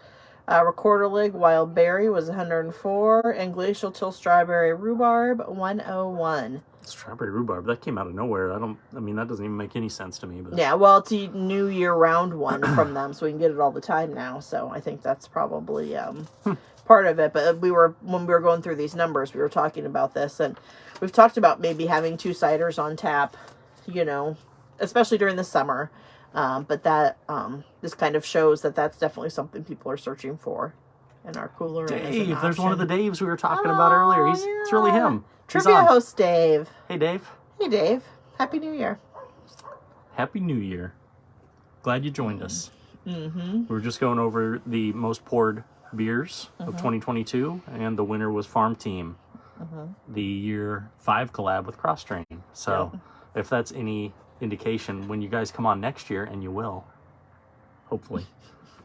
Recorderlig Wild Berry was 104, and Glacial Till Strawberry Rhubarb 101. Strawberry rhubarb, that came out of nowhere. That doesn't even make any sense to me. But yeah, well, it's a new year-round one from them, so we can get it all the time now. So I think that's probably part of it. But when we were going through these numbers, we were talking about this, and we've talked about maybe having 2 ciders on tap, especially during the summer. But that this kind of shows that that's definitely something people are searching for in our cooler. Dave, there's one of the Daves we were talking about earlier. It's really him. Trivia host Dave. Hey, Dave. Hey, Dave. Happy New Year. Happy New Year. Glad you joined us. We were just going over the most poured beers of 2022, and the winner was Farm Team, the year 5 collab with Cross Strain. So if that's any indication, when you guys come on next year, and you will, hopefully,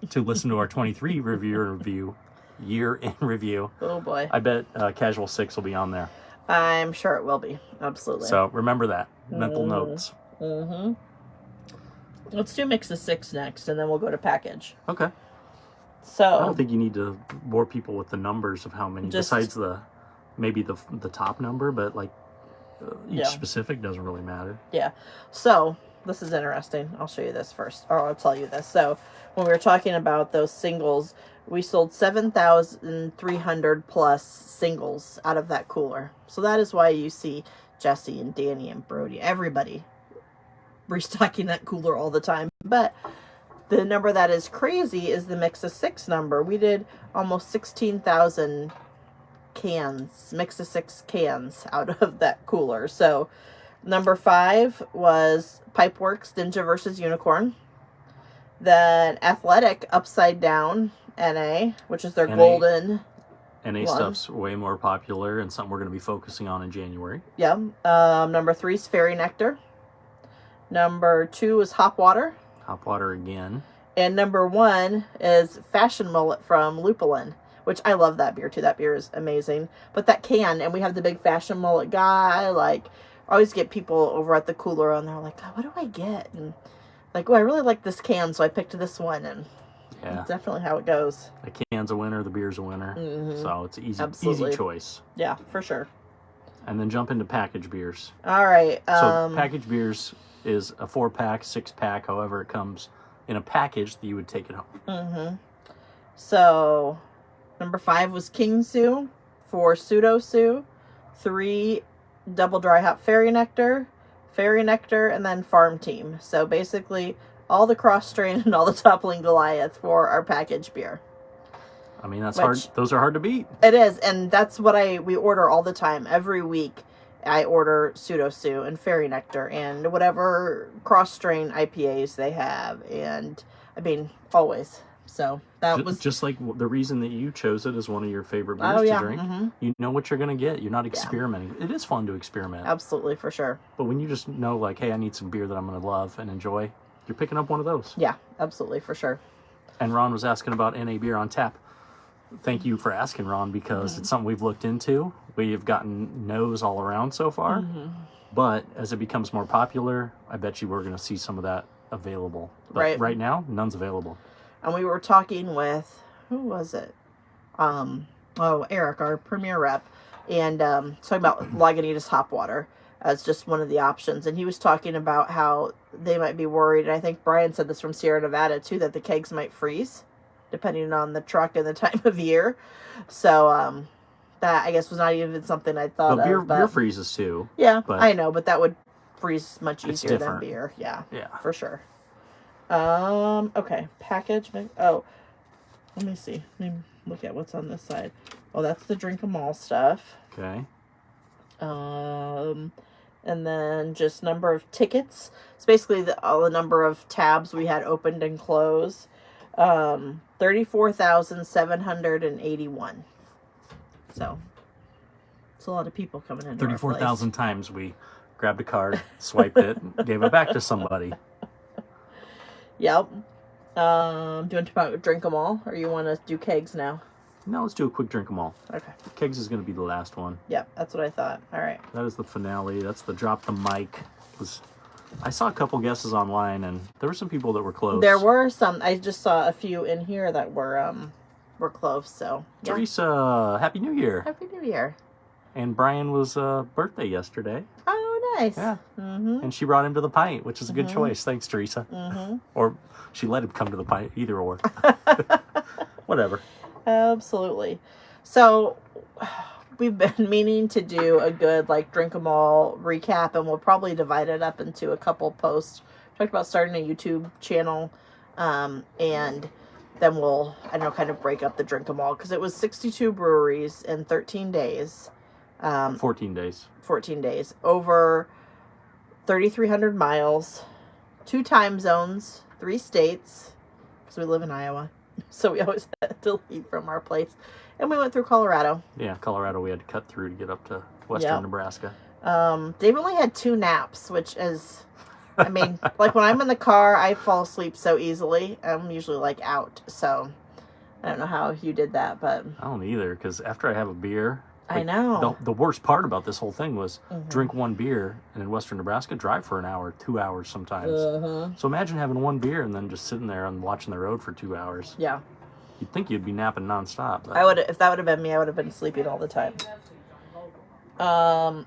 to listen to our 23 year in review. Oh boy. I bet Casual 6 will be on there. I'm sure it will be. Absolutely. So remember that. Mental notes. Let's do mix of 6 next, and then we'll go to package. Okay. So I don't think you need to bore people with the numbers of how many, besides maybe the top number, but like each specific doesn't really matter. Yeah. So this is interesting. I'll show you this first, or I'll tell you this. So when we were talking about those singles, we sold 7,300 plus singles out of that cooler. So that is why you see Jesse and Danny and Brody, everybody restocking that cooler all the time. But the number that is crazy is the mix of 6 number. We did almost 16,000 cans, mix of 6 cans out of that cooler. So number 5 was Pipeworks Ninja versus Unicorn. Then Athletic Upside Down NA, which is their golden NA stuff's way more popular and something we're going to be focusing on in January. Yeah. Number 3 is Fairy Nectar. Number 2 is Hop Water. Hop Water again. And number 1 is Fashion Mullet from Lupulin, which I love that beer too. That beer is amazing. But that can, and we have the big Fashion Mullet guy, I always get people over at the cooler and they're like, what do I get? And like, I really like this can, so I picked this one, and that's definitely how it goes. The can's a winner, the beer's a winner. So it's an easy choice. Yeah, for sure. And then jump into packaged beers. All right. So packaged beers is a 4-pack, 6-pack, however it comes in a package that you would take it home. So number 5 was King Sue, 4 Pseudo Sue, 3 Double Dry Hop Fairy Nectar, and then Farm Team. So basically all the cross strain and all the toppling Goliath for our packaged beer. I mean, that's hard. Those are hard to beat. It is, and that's what we order all the time. Every week, I order Pseudo Sue and Fairy Nectar and whatever cross strain IPAs they have, and I mean, always. So that was just like the reason that you chose it as one of your favorite beers to drink. You know what you're going to get. You're not experimenting. It is fun to experiment. Absolutely, for sure. But when you just know, like, hey, I need some beer that I'm going to love and enjoy, you're picking up one of those. Yeah, absolutely, for sure. And Ron was asking about NA beer on tap. Thank you for asking, Ron, because it's something we've looked into. We've gotten no's all around so far. But as it becomes more popular, I bet you we're going to see some of that available. But right now, none's available. And we were talking with, who was it? Eric, our premier rep, and talking about Lagunitas hop water as just one of the options. And he was talking about how they might be worried, and I think Brian said this from Sierra Nevada too, that the kegs might freeze depending on the truck and the time of year. So that, I guess, was not even something I thought of. But beer freezes too. Yeah, I know, but that would freeze much easier than beer. Yeah, for sure. Okay, package. Oh, let me see. Let me look at what's on this side. Oh, that's the drink 'em all stuff. Okay. And then just number of tickets. It's basically all the number of tabs we had opened and closed. 34,781. So it's a lot of people coming in. 34,000 times we grabbed a card, swiped it, gave it back to somebody. Yep. Do you want to drink them all, or you want to do kegs now? No, let's do a quick drink them all. Okay. Kegs is going to be the last one. Yep, that's what I thought. All right. That is the finale. That's the drop the mic. I saw a couple guesses online, and there were some people that were close. There were some. I just saw a few in here that were close. So. Yeah. Teresa, Happy New Year. Happy New Year. And Brian was birthday yesterday. Oh, nice. Yeah. And she brought him to the Pint, which is a good choice. Thanks, Teresa. Or she let him come to the Pint, either or. Whatever. Absolutely. So we've been meaning to do a good drink 'em all recap, and we'll probably divide it up into a couple posts. Talked about starting a YouTube channel, and then we'll kind of break up the drink 'em all, because it was 62 breweries in 13 days. 14 days. 14 days, over 3,300 miles, 2 time zones, 3 states, because we live in Iowa. So we always had to leave from our place. And we went through Colorado. Yeah, Colorado we had to cut through to get up to western Nebraska. Dave only had 2 naps, which is, I mean, when I'm in the car, I fall asleep so easily. I'm usually out. So I don't know how you did that, but I don't either, because after I have a beer, I know. The worst part about this whole thing was drink one beer, and in western Nebraska, drive for an hour, 2 hours sometimes. So imagine having one beer and then just sitting there and watching the road for 2 hours. Yeah. You'd think you'd be napping nonstop. If that would have been me, I would have been sleeping all the time.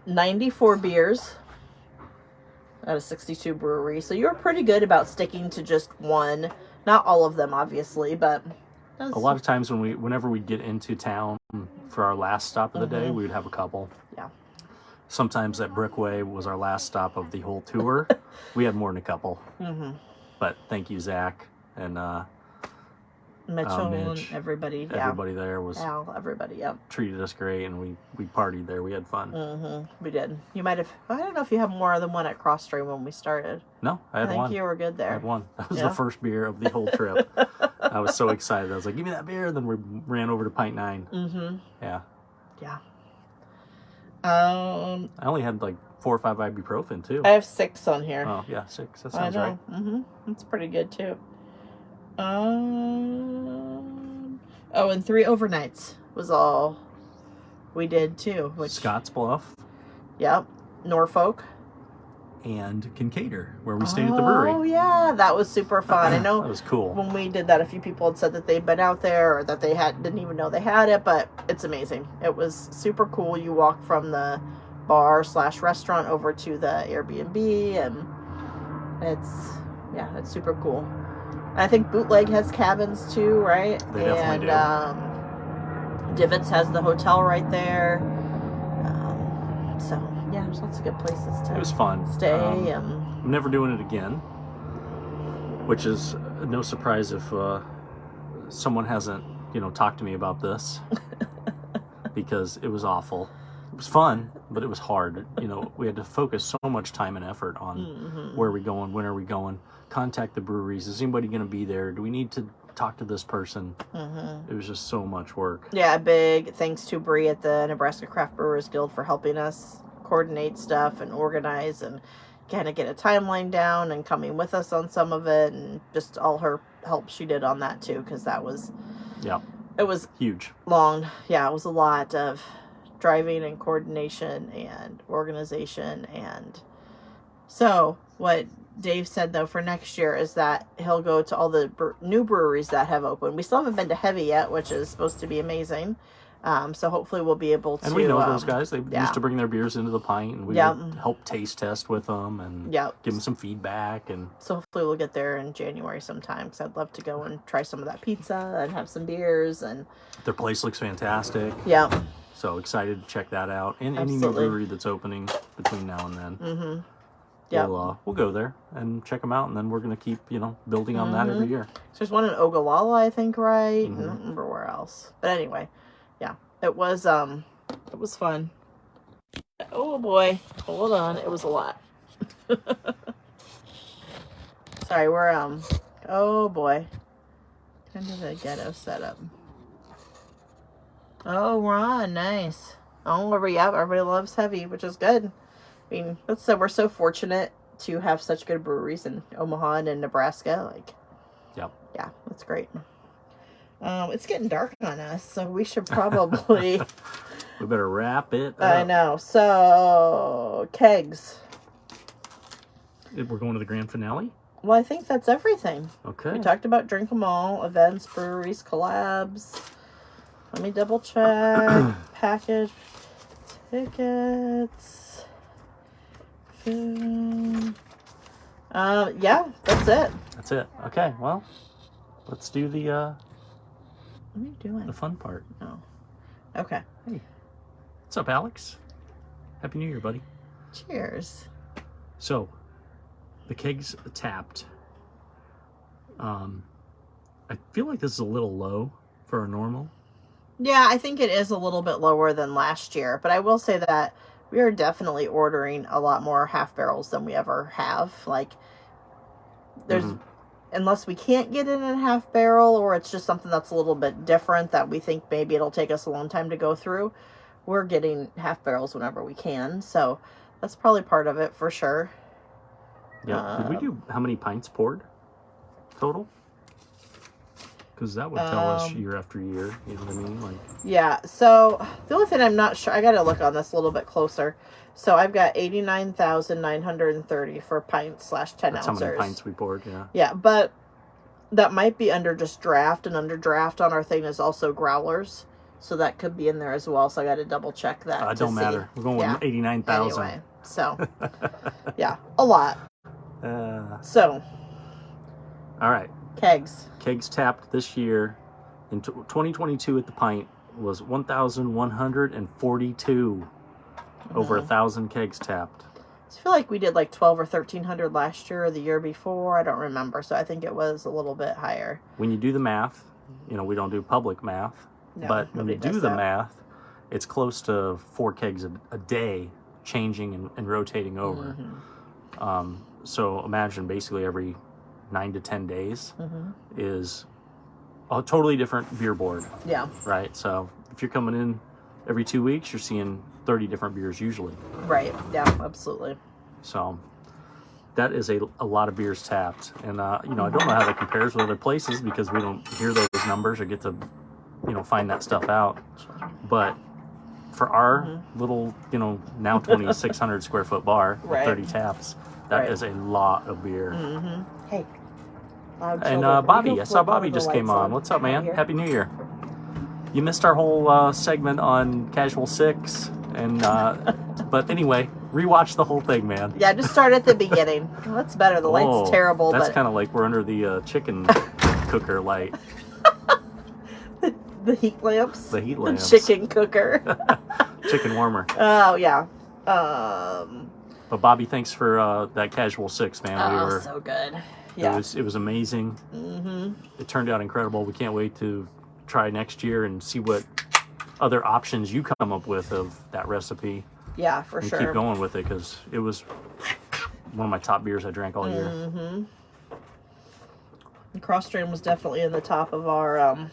94 beers out of 62 breweries. So you were pretty good about sticking to just one. Not all of them, obviously, but a lot of times whenever we'd get into town for our last stop of the day, we would have a couple. Yeah. Sometimes that Brickway was our last stop of the whole tour. We had more than a couple. But thank you, Zach, and Mitchell and everybody. Everybody there was Al, everybody. Yep. Treated us great, and we partied there. We had fun. We did. You might have. I don't know if you have more than one at Cross Stream when we started. No, I had one. I think you were good there. I had one. That was the first beer of the whole trip. I was so excited. I was like, "Give me that beer!" And then we ran over to Pint 9. Yeah. Yeah. I only had 4 or 5 ibuprofen too. I have 6 on here. Oh yeah, 6. That sounds right. That's pretty good too. And 3 overnights was all we did too. Scotts Bluff. Yep. Norfolk. And Kincaider, where we stayed at the brewery. Oh yeah, that was super fun. I know that was cool. When we did that, a few people had said that they'd been out there, or that they didn't even know they had it, but it's amazing. It was super cool. You walk from the bar/restaurant over to the Airbnb, and it's super cool. And I think Bootleg has cabins too, right? They definitely do. Divots has the hotel right there. So yeah, there's lots of good places to. It was fun. Stay. I'm never doing it again. which is no surprise if someone hasn't, talked to me about this because it was awful. It was fun, but it was hard. We had to focus so much time and effort on where are we going, when are we going, contact the breweries. Is anybody going to be there? Do we need to talk to this person? It was just so much work. Yeah, big thanks to Bree at the Nebraska Craft Brewers Guild for helping us coordinate stuff and organize and kind of get a timeline down and coming with us on some of it, and just all her help she did on that too, because that was it was huge, long. Yeah, it was a lot of driving and coordination and organization. And so what Dave said though for next year is that he'll go to all the new breweries that have opened. We still haven't been to Heavy yet, which is supposed to be amazing. So hopefully we'll be able to. And we know those guys. They used to bring their beers into the Pint, and we would help taste test with them and give them some feedback. And so hopefully we'll get there in January sometime, because I'd love to go and try some of that pizza and have some beers. And their place looks fantastic. Yeah. So excited to check that out. And any new brewery that's opening between now and then. Yeah. We'll go there and check them out, and then we're going to keep, building on that every year. So there's one in Ogallala, I think, right? I don't remember where else. But anyway, yeah, it was fun. Oh boy, hold on, it was a lot. Sorry, we're oh boy, kind of a ghetto setup. Oh, Ron, nice. Oh, everybody loves Heavy, which is good. I mean, we're so fortunate to have such good breweries in Omaha and in Nebraska. Yeah, that's great. It's getting dark on us, so we should probably. We better wrap it up. I know. So, Kegs. We're going to the grand finale? Well, I think that's everything. Okay. We talked about Drink 'em All, events, breweries, collabs. Let me double check. Package, tickets, food. Yeah, that's it. That's it. Okay, well, let's do the what are you doing? The fun part. Oh. Okay. Hey. What's up, Alex? Happy New Year, buddy. Cheers. So, the Kegs Tapped. I feel like this is a little low for a normal. Yeah, I think it is a little bit lower than last year, but I will say that we are definitely ordering a lot more half barrels than we ever have. Like, there's, unless we can't get it in a half barrel, or it's just something that's a little bit different that we think maybe it'll take us a long time to go through, we're getting half barrels whenever we can. So that's probably part of it for sure. Yeah. Did we do how many pints poured total? Because that would tell us year after year, you know what I mean? Yeah, so the only thing I'm not sure, I got to look on this a little bit closer. So I've got 89,930 for pints / 10 ounces. That's how many pints we poured, yeah. Yeah, but that might be under just draft, and under draft on our thing is also growlers. So that could be in there as well. So I got to double check that. It don't matter. We're going with 89,000. Anyway, so yeah, a lot. So. All right. Kegs Tapped this year in 2022 at the Pint was 1,142. Over 1,000 kegs tapped. I feel like we did like 12 or 1,300 last year or the year before. I don't remember. So I think it was a little bit higher. When you do the math, we don't do public math, but when you do the math, it's close to 4 kegs a day changing and rotating over. So imagine basically every 9 to 10 days is a totally different beer board. Yeah. Right? So if you're coming in every 2 weeks, you're seeing 30 different beers usually. Right. Yeah, absolutely. So that is a lot of beers tapped. And, I don't know how that compares with other places because we don't hear those numbers or get to, find that stuff out. But for our little, now 2,600 square foot bar with 30 taps, that is a lot of beer. Hey. And Bobby, I saw Bobby just came on. What's up, man? Happy New Year. You missed our whole segment on Casual 6. And but anyway, rewatch the whole thing, man. Yeah, just start at the beginning. That's better. The light's terrible. That's kind of like we're under the chicken cooker light. The heat lamps. The heat lamps. The chicken cooker. Chicken warmer. Oh yeah. But Bobby, thanks for that Casual 6, man. Oh, so good. Yeah. It was amazing. Mm-hmm. It turned out incredible. We can't wait to try next year and see what other options you come up with of that recipe. Yeah, for sure. Keep going with it, because it was one of my top beers I drank all year. Mm-hmm. Cross Strain was definitely in the top of our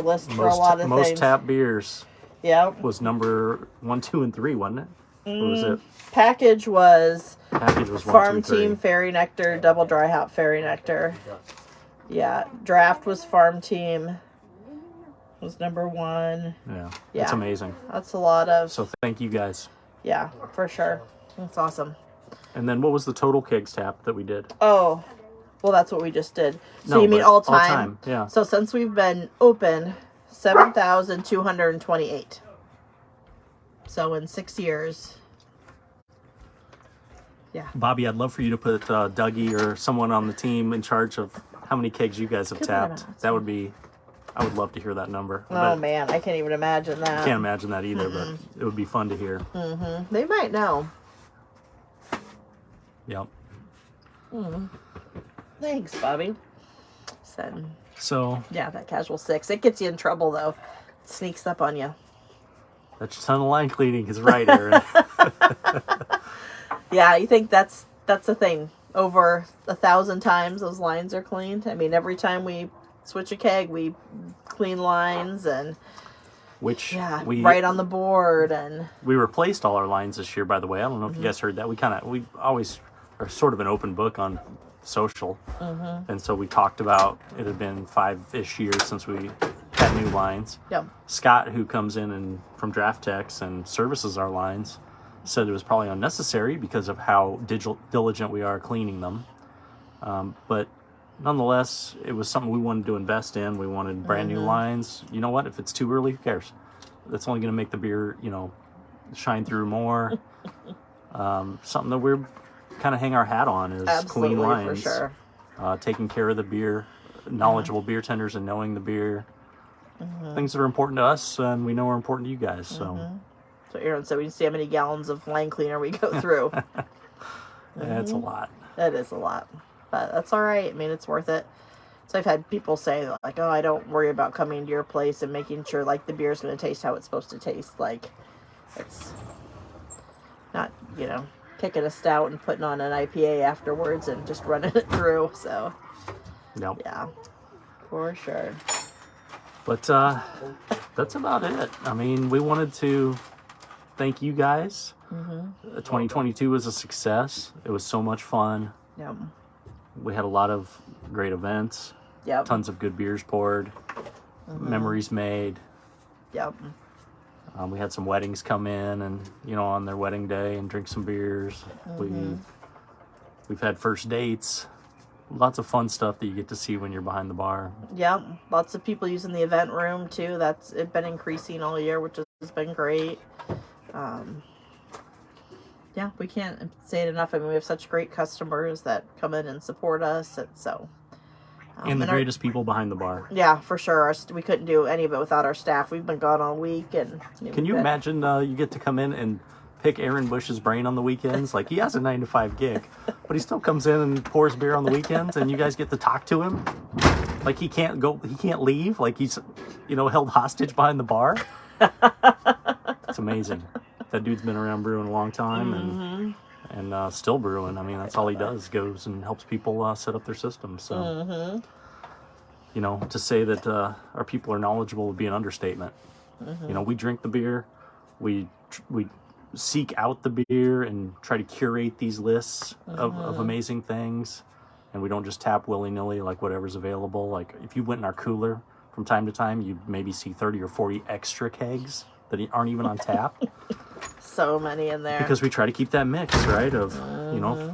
list for a lot of things. Most tap beers. Yeah. Was number 1, 2, and 3, wasn't it? Or was it? Package was Farm 1, 2, 3. Team Fairy Nectar, Double Dry Hop Fairy Nectar. Yeah. Draft was Farm Team. Was number 1. Yeah. It's amazing. That's a lot of. So thank you guys. Yeah, for sure. That's awesome. And then what was the total Kegs tap that we did? Oh, well, that's what we just did. So no, you mean all time? All time, yeah. So since we've been open, 7,228. So in 6 years. Yeah. Bobby, I'd love for you to put Dougie or someone on the team in charge of how many kegs you guys have tapped. That would be, I would love to hear that number. Oh, man, I can't even imagine that. I can't imagine that either, but it would be fun to hear. Mm-hmm. They might know. Yep. Thanks, Bobby. So yeah, that Casual 6. It gets you in trouble, though. It sneaks up on you. That ton of line cleaning is right, Aaron. Yeah, you think that's the thing. Over 1,000 times those lines are cleaned. I mean, every time we switch a keg, we clean lines and right on the board. And we replaced all our lines this year, by the way. I don't know if you guys heard that. We always are sort of an open book on social, and so we talked about it had been 5-ish years since we had new lines. Yep. Scott, who comes in and from Draft Techs and services our lines, said it was probably unnecessary because of how diligent we are cleaning them. But nonetheless, it was something we wanted to invest in. We wanted brand new lines. You know what? If it's too early, who cares? That's only going to make the beer, shine through more. Something that we're kind of hang our hat on is absolutely, clean lines. For sure. Taking care of the beer, knowledgeable beer tenders and knowing the beer. Things that are important to us and we know are important to you guys. So Aaron said we can see how many gallons of line cleaner we go through. It's a lot. It is a lot. But that's all right. I mean, it's worth it. So I've had people say, like, oh, I don't worry about coming to your place and making sure, like, the beer's going to taste how it's supposed to taste. Like, it's not, picking a stout and putting on an IPA afterwards and just running it through. So, yeah, for sure. But that's about it. I mean, we wanted to thank you guys. 2022 was a success. It was so much fun. Yep. We had a lot of great events. Yep. Tons of good beers poured. Memories made. Yep. We had some weddings come in and, on their wedding day and drink some beers. We've had first dates. Lots of fun stuff that you get to see when you're behind the bar. Yep. Lots of people using the event room, too. It's been increasing all year, which has been great. Yeah, we can't say it enough. I mean, we have such great customers that come in and support us. And so... and the greatest people behind the bar. Yeah, for sure. We couldn't do any of it without our staff. We've been gone all week. And can you imagine you get to come in and pick Aaron Bush's brain on the weekends? Like, he has a 9-to-5 gig, but he still comes in and pours beer on the weekends, and you guys get to talk to him. Like, he can't leave. Like, he's, held hostage behind the bar. It's amazing. That dude's been around brewing a long time and still brewing. I mean, that's all he does, goes and helps people set up their systems. So, to say that our people are knowledgeable would be an understatement. We drink the beer, we seek out the beer and try to curate these lists of amazing things, and we don't just tap willy-nilly like whatever's available. Like, if you went in our cooler from time to time, you'd maybe see 30 or 40 extra kegs that aren't even on tap. So many in there. Because we try to keep that mix, right, of,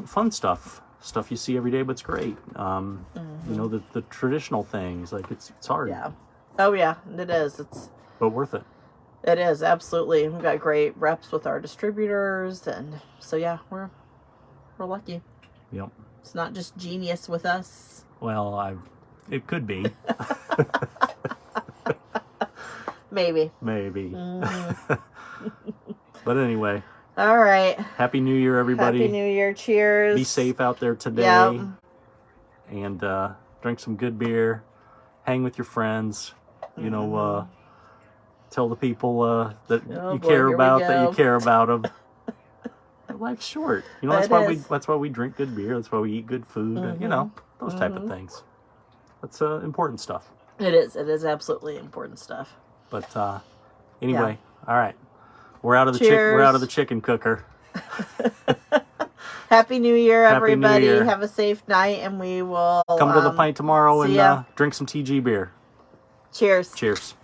fun stuff you see every day, but it's great. The traditional things, like, it's hard. Yeah. Oh, yeah, it is. But worth it. It is, absolutely. We've got great reps with our distributors, and so, yeah, we're lucky. Yep. It's not just genius with us. Well, it could be. Maybe. But anyway, All right. Happy New Year, everybody. Happy New Year. Cheers. Be safe out there today. Yep. And drink some good beer. Hang with your friends. You know, tell the people that you care about them. Life's short. You know, that's why we drink good beer. That's why we eat good food. You know, those type of things. That's important stuff. It is. It is absolutely important stuff. But anyway, all right. We're out of the chicken cooker. Happy New Year, everybody. New Year. Have a safe night, and we will come to the Pint tomorrow and ya. drink some TG beer. Cheers. Cheers.